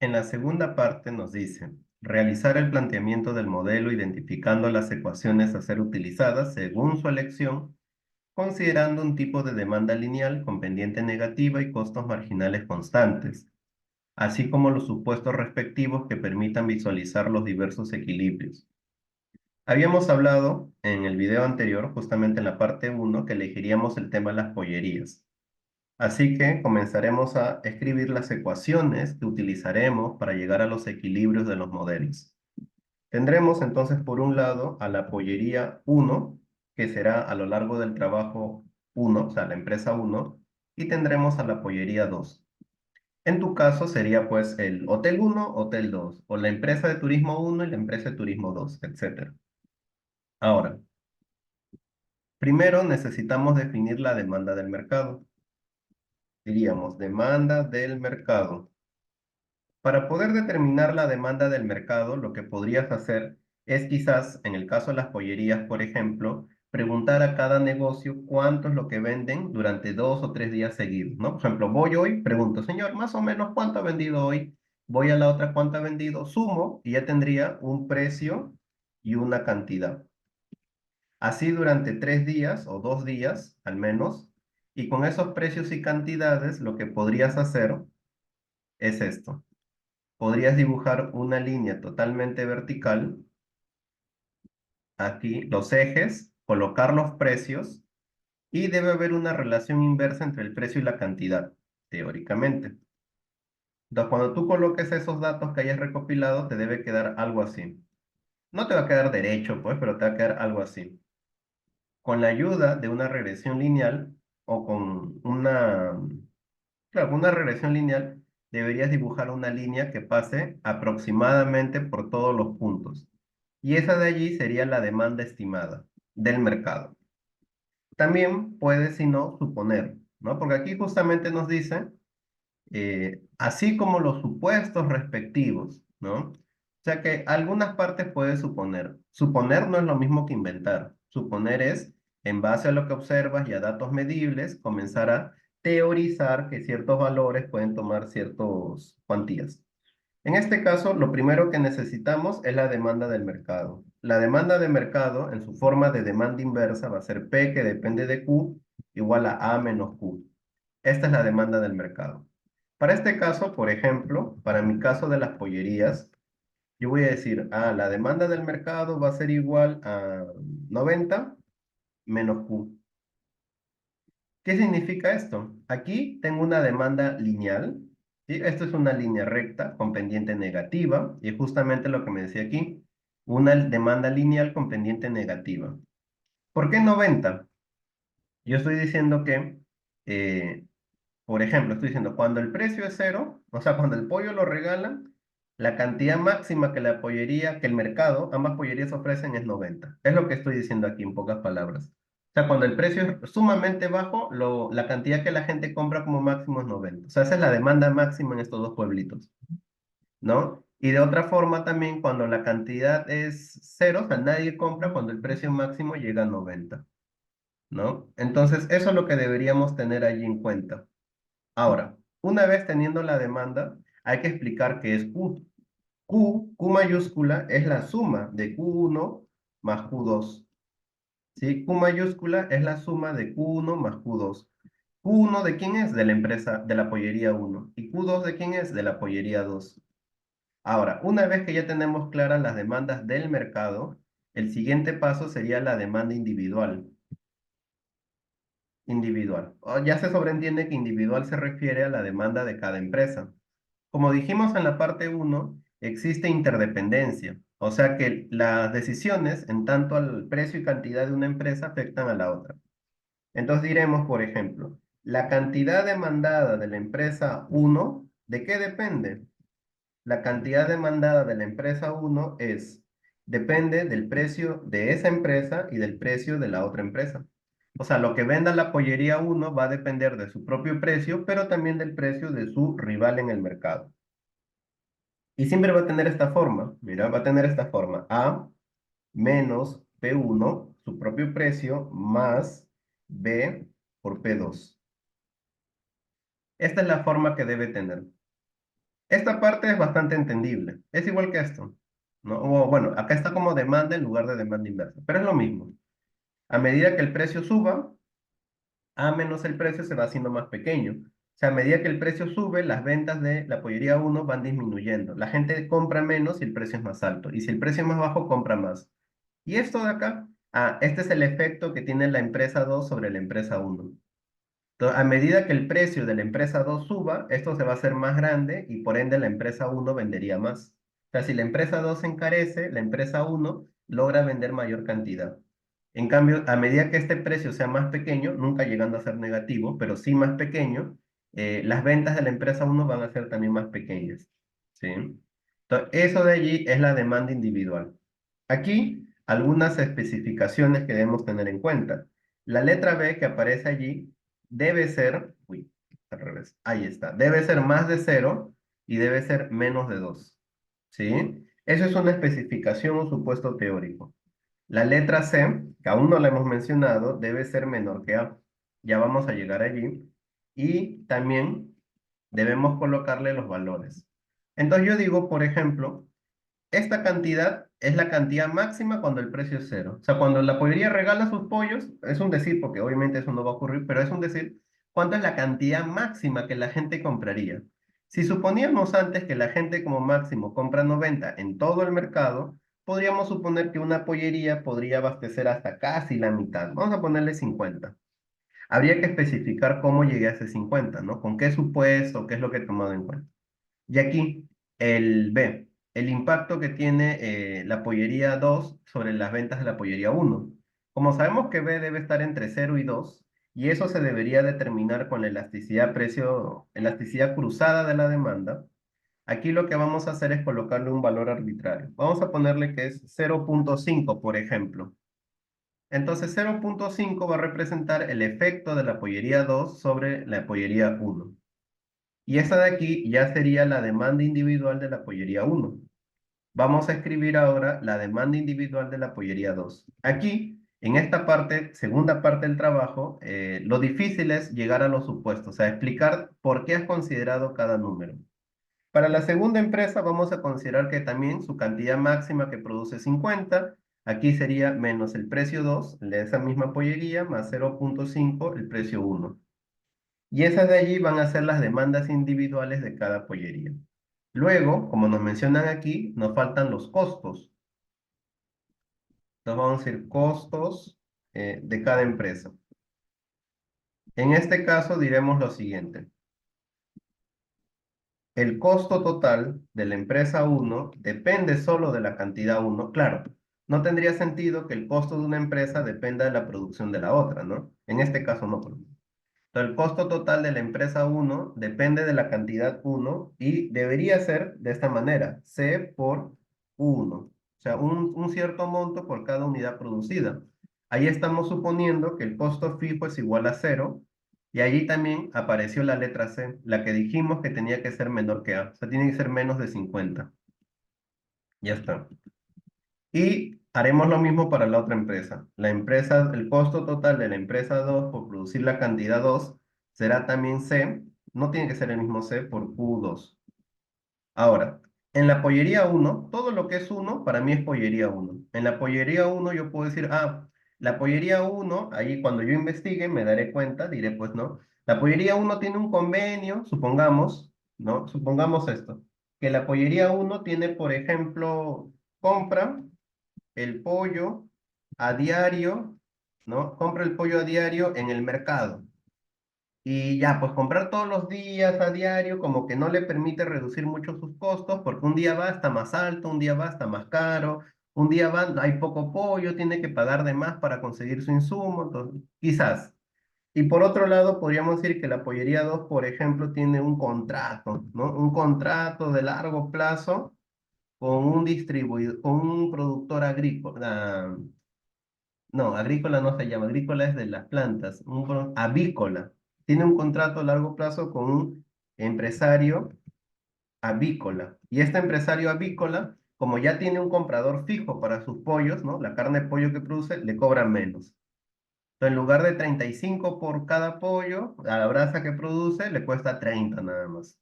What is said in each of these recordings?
En la segunda parte nos dice, realizar el planteamiento del modelo identificando las ecuaciones a ser utilizadas según su elección, considerando un tipo de demanda lineal con pendiente negativa y costos marginales constantes, así como los supuestos respectivos que permitan visualizar los diversos equilibrios. Habíamos hablado en el video anterior, justamente en la parte uno, que elegiríamos el tema de las pollerías. Así que comenzaremos a escribir las ecuaciones que utilizaremos para llegar a los equilibrios de los modelos. Tendremos entonces por un lado a la pollería 1, que será a lo largo del trabajo 1, o sea, la empresa 1, y tendremos a la pollería 2. En tu caso sería pues el hotel 1, hotel 2, o la empresa de turismo 1 y la empresa de turismo 2, etcétera. Ahora, primero necesitamos definir la demanda del mercado. Diríamos demanda del mercado. Para poder determinar la demanda del mercado, lo que podrías hacer es quizás, en el caso de las pollerías, por ejemplo, preguntar a cada negocio cuánto es lo que venden durante 2 o 3 días seguidos, ¿no? Por ejemplo, voy hoy, pregunto, señor, más o menos cuánto ha vendido hoy. Voy a la otra, cuánto ha vendido, sumo y ya tendría un precio y una cantidad. Así durante 3 días o 2 días al menos, y con esos precios y cantidades, lo que podrías hacer es esto. Podrías dibujar una línea totalmente vertical, aquí los ejes, colocar los precios y debe haber una relación inversa entre el precio y la cantidad, teóricamente. Entonces, cuando tú coloques esos datos que hayas recopilado, te debe quedar algo así. No te va a quedar derecho, pues, pero te va a quedar algo así. Con la ayuda de una regresión lineal o con claro, con una regresión lineal, deberías dibujar una línea que pase aproximadamente por todos los puntos. Y esa de allí sería la demanda estimada del mercado. También puedes, si no, suponer, ¿no? Porque aquí justamente nos dice, así como los supuestos respectivos, ¿no? O sea que algunas partes puedes suponer. Suponer no es lo mismo que inventar. Suponer es, en base a lo que observas y a datos medibles, comenzar a teorizar que ciertos valores pueden tomar ciertas cuantías. En este caso, lo primero que necesitamos es la demanda del mercado. La demanda de mercado, en su forma de demanda inversa, va a ser P, que depende de Q, igual a menos Q. Esta es la demanda del mercado. Para este caso, por ejemplo, para mi caso de las pollerías, yo voy a decir, la demanda del mercado va a ser igual a 90 menos Q. ¿Qué significa esto? Aquí tengo una demanda lineal, ¿sí? Esto es una línea recta con pendiente negativa, y justamente lo que me decía aquí, una demanda lineal con pendiente negativa. ¿Por qué 90? Yo estoy diciendo que, eh, por ejemplo, estoy diciendo, cuando el precio es cero, o sea, cuando el pollo lo regalan, la cantidad máxima que la pollería, que el mercado, ambas pollerías ofrecen es 90. Es lo que estoy diciendo aquí en pocas palabras. O sea, cuando el precio es sumamente bajo, la cantidad que la gente compra como máximo es 90. O sea, esa es la demanda máxima en estos dos pueblitos, ¿no? Y de otra forma también, cuando la cantidad es cero, o sea, nadie compra cuando el precio máximo llega a 90, ¿no? Entonces, eso es lo que deberíamos tener allí en cuenta. Ahora, una vez teniendo la demanda, hay que explicar qué es Q. Q mayúscula es la suma de Q1 más Q2. ¿Sí? Q mayúscula es la suma de Q1 más Q2. Q1 de quién es? De la empresa, de la pollería 1. ¿Y Q2 de quién es? De la pollería 2. Ahora, una vez que ya tenemos claras las demandas del mercado, el siguiente paso sería la demanda individual. Individual. Ya se sobreentiende que individual se refiere a la demanda de cada empresa. Como dijimos en la parte uno, existe interdependencia, o sea que las decisiones en tanto al precio y cantidad de una empresa afectan a la otra. Entonces diremos, por ejemplo, la cantidad demandada de la empresa uno, ¿de qué depende? La cantidad demandada de la empresa uno depende del precio de esa empresa y del precio de la otra empresa. O sea, lo que venda la pollería uno va a depender de su propio precio, pero también del precio de su rival en el mercado. Y siempre va a tener esta forma, mira, va a tener esta forma, A menos P1, su propio precio, más B por P2. Esta es la forma que debe tener. Esta parte es bastante entendible. Es igual que esto, ¿no? O bueno, acá está como demanda en lugar de demanda inversa, pero es lo mismo. A medida que el precio suba, A menos el precio se va haciendo más pequeño. O sea, a medida que el precio sube, las ventas de la pollería uno van disminuyendo. La gente compra menos si el precio es más alto. Y si el precio es más bajo, compra más. ¿Y esto de acá? Este es el efecto que tiene la empresa 2 sobre la empresa uno. Entonces, a medida que el precio de la empresa 2 suba, esto se va a hacer más grande y por ende la empresa uno vendería más. O sea, si la empresa 2 se encarece, la empresa uno logra vender mayor cantidad. En cambio, a medida que este precio sea más pequeño, nunca llegando a ser negativo, pero sí más pequeño, las ventas de la empresa uno van a ser también más pequeñas. ¿Sí? Entonces, eso de allí es la demanda individual. Aquí, algunas especificaciones que debemos tener en cuenta. La letra B que aparece allí debe ser, uy, al revés, ahí está, debe ser más de cero y debe ser menos de 2. ¿Sí? Eso es una especificación o supuesto teórico. La letra C, que aún no la hemos mencionado, debe ser menor que A. Ya vamos a llegar allí. Y también debemos colocarle los valores. Entonces yo digo, por ejemplo, esta cantidad es la cantidad máxima cuando el precio es cero. O sea, cuando la pollería regala sus pollos, es un decir, porque obviamente eso no va a ocurrir, pero es un decir, ¿cuánto es la cantidad máxima que la gente compraría? Si suponíamos antes que la gente como máximo compra 90 en todo el mercado, podríamos suponer que una pollería podría abastecer hasta casi la mitad. Vamos a ponerle 50. Habría que especificar cómo llegué a ese 50, ¿no? ¿Con qué supuesto? ¿Qué es lo que he tomado en cuenta? Y aquí el B, el impacto que tiene la pollería 2 sobre las ventas de la pollería uno. Como sabemos que B debe estar entre cero y 2, y eso se debería determinar con la elasticidad precio, elasticidad cruzada de la demanda, aquí lo que vamos a hacer es colocarle un valor arbitrario. Vamos a ponerle que es 0,5, por ejemplo. Entonces 0,5 va a representar el efecto de la pollería 2 sobre la pollería uno. Y esa de aquí ya sería la demanda individual de la pollería uno. Vamos a escribir ahora la demanda individual de la pollería 2. Aquí, en esta parte, segunda parte del trabajo, lo difícil es llegar a los supuestos, o sea, explicar por qué has considerado cada número. Para la segunda empresa vamos a considerar que también su cantidad máxima que produce 50, aquí sería menos el precio 2 de esa misma pollería, más 0,5 el precio uno. Y esas de allí van a ser las demandas individuales de cada pollería. Luego, como nos mencionan aquí, nos faltan los costos. Entonces vamos a decir costos de cada empresa. En este caso diremos lo siguiente. El costo total de la empresa uno depende solo de la cantidad uno. Claro, no tendría sentido que el costo de una empresa dependa de la producción de la otra, ¿no? En este caso no. Entonces, el costo total de la empresa uno depende de la cantidad uno y debería ser de esta manera, C por uno. O sea, un cierto monto por cada unidad producida. Ahí estamos suponiendo que el costo fijo es igual a cero y allí también apareció la letra C, la que dijimos que tenía que ser menor que A. O sea, tiene que ser menos de 50. Ya está. Y haremos lo mismo para la otra empresa. La empresa, el costo total de la empresa 2 por producir la cantidad 2 será también C. No tiene que ser el mismo C por Q2. Ahora, en la pollería uno todo lo que es uno para mí es pollería uno. En la pollería uno yo puedo decir, la pollería uno ahí cuando yo investigue me daré cuenta, diré, pues no. La pollería uno tiene un convenio, supongamos, ¿no? Supongamos esto, que la pollería uno tiene, por ejemplo, compra el pollo a diario, ¿no? Compra el pollo a diario en el mercado. Y ya, pues comprar todos los días a diario como que no le permite reducir mucho sus costos porque un día va hasta más alto, un día va hasta más caro, un día va, hay poco pollo, tiene que pagar de más para conseguir su insumo, entonces, quizás. Y por otro lado, podríamos decir que la pollería 2 por ejemplo, tiene un contrato, ¿no? Un contrato de largo plazo con un distribuidor, con un productor agrícola. No, agrícola no se llama, agrícola es de las plantas, avícola. Tiene un contrato a largo plazo con un empresario avícola. Y este empresario avícola, como ya tiene un comprador fijo para sus pollos, ¿no? La carne de pollo que produce, le cobra menos. Entonces, en lugar de 35 por cada pollo, a la brasa que produce, le cuesta 30 nada más.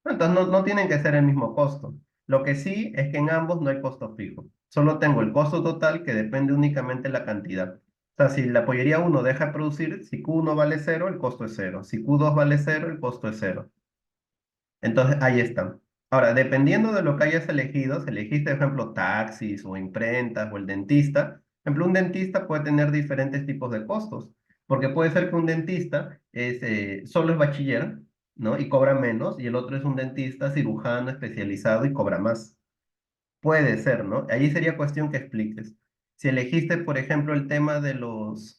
Entonces no tienen que ser el mismo costo. Lo que sí es que en ambos no hay costo fijo. Solo tengo el costo total que depende únicamente de la cantidad. O sea, si la pollería uno deja de producir, si Q1 vale cero, el costo es cero. Si Q2 vale cero, el costo es cero. Entonces, ahí está. Ahora, dependiendo de lo que hayas elegido, si elegiste, por ejemplo, taxis o imprentas o el dentista, por ejemplo, un dentista puede tener diferentes tipos de costos, porque puede ser que un dentista solo es bachiller, ¿no? Y cobra menos, y el otro es un dentista cirujano especializado y cobra más. Puede ser, ¿no? Allí sería cuestión que expliques. Si elegiste, por ejemplo, el tema de los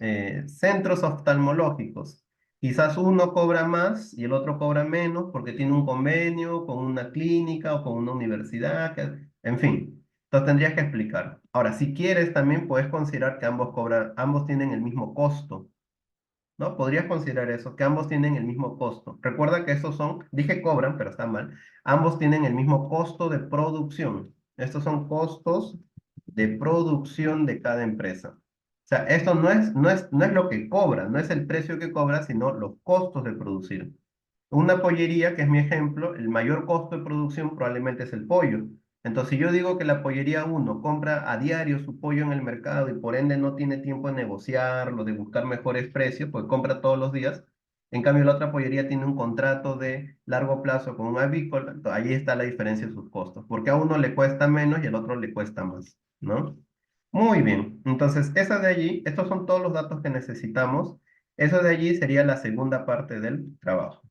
centros oftalmológicos, quizás uno cobra más y el otro cobra menos porque tiene un convenio con una clínica o con una universidad, en fin. Entonces tendrías que explicar. Ahora, si quieres, también puedes considerar que ambos cobran, ambos tienen el mismo costo, ¿no? Podrías considerar eso, que ambos tienen el mismo costo. Recuerda que esos son, dije cobran, pero está mal, ambos tienen el mismo costo de producción. Estos son costos de producción de cada empresa. O sea, esto no es lo que cobra, no es el precio que cobra, sino los costos de producir. Una pollería, que es mi ejemplo, el mayor costo de producción probablemente es el pollo. Entonces, si yo digo que la pollería uno compra a diario su pollo en el mercado y por ende no tiene tiempo de negociarlo, de buscar mejores precios, pues compra todos los días. En cambio, la otra pollería tiene un contrato de largo plazo con un avícola, entonces, ahí está la diferencia de sus costos, porque a uno le cuesta menos y al otro le cuesta más, ¿no? Muy bien, entonces esa de allí, estos son todos los datos que necesitamos. Eso de allí sería la segunda parte del trabajo.